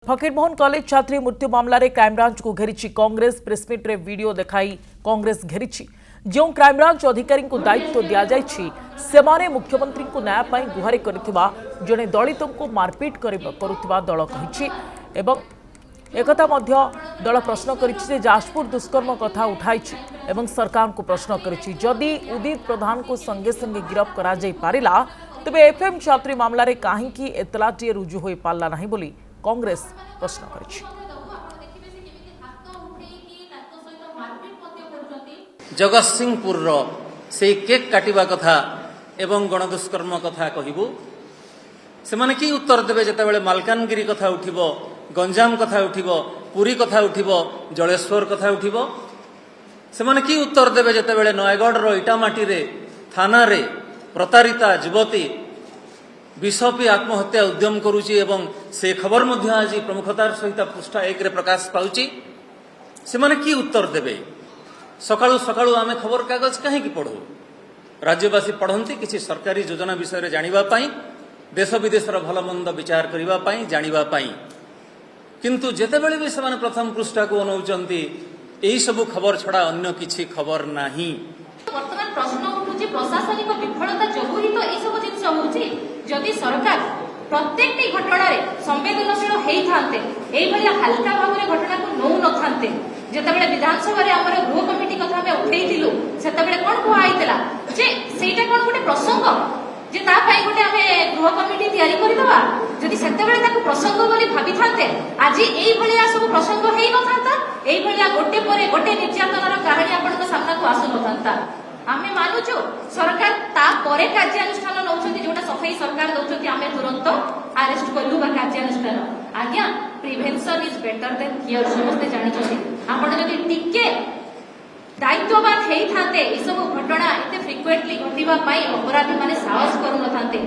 Fakir Mohan college छात्री मृत्यु मामलें crime branch को घेरी कांग्रेस प्रेसमिट रे वीडियो देखाई कांग्रेस घेरी जो क्राइमब्रांच अधिकारी को दायित्व दि जाए मुख्यमंत्री को न्याय पाई गुहारि करथिबा जने दलित को मारपीट करुथिबा दल कहिछि एवं एकथा मध्य दल प्रश्न करिछि जाजपुर दुष्कर्म कथा उठाई एवं सरकार को प्रश्न करिछि जदि उदित प्रधान को संगे संगे गिरफ्त करा जाई पारिला तेबे एफएम छात्री मामलें कहीं एतलाटी रुजु हो पारा ना बोली कांग्रेस प्रश्न करिछि। जगतसिंहपुर से केक काटिबा कथा एवं गणदुष्कर्म कथा कहबू से कि उत्तर देवे जितेबाला मालकानगिरी कथा उठिबो गंजाम कथा उठिबो पुरी कथा उठिबो जलेश्वर कथा उठिबो से कि उत्तर देवे जितेबाला नयगढ़ इटामाटी रे थाना रे प्रतारिता युवती विष पी आत्महत्या उद्यम करुची एवं से खबर मध्य आज प्रमुखतार सहित पृष्ठा 1 रे प्रकाश पाउची से कि उत्तर देवे सकाळु सकाळु आमे खबर कागज कहीं पढ़ू राज्यवासी पढ़ती किसी सरकारी योजना विषय जानिबा पाई देश विदेशर भल मंद विचार करिबा पाई जानिबा पाई किंतु जेतेबेले भी से प्रथम पृष्ठा को अनौचंती एही सब खबर छड़ा अन्य किछि खबर नाही। वर्तमान प्रश्न उठुछि प्रशासनिक विफलता जोगु ही तो एई सब जिनिस होउछि जदि सरकार प्रत्येक घटना रे संवेदनशील हेई थांते एई भलिया हल्का भावरे घटना को नौ न थांते जेतेबेले विधानसभा रे हमर गृह कमिटी कथा में उठेइथिलु सेतेबेले कोन को आइतला जे सेटा कोन गुटे प्रसंग जे ता पई गुटे हमें गृह कमिटी तयारी करि दबा जदि सेतेबेले ताको प्रसंग बोली भाबी थांते आज एई भलिया सब प्रसंग हेई न थांता एई भलिया गोटे परे गोटे निर्यातनार कहानी आपन सामना को आसु न थांता। आमे मानुछु सरकार ता परे कार्यानुष्ठान नौछथि जोटा सफाई सरकार दउछथि आमे तुरंत अरेस्ट करलु बा कार्यानुष्ठान आज्ञा prevention is better than cure समस्त जानि छथि आपण जदि टिके दायित्ववान हेई थाते ई सब घटना एते फ्रिक्वेंटली घटिबा पई अपराधी माने साहस करू न थाते।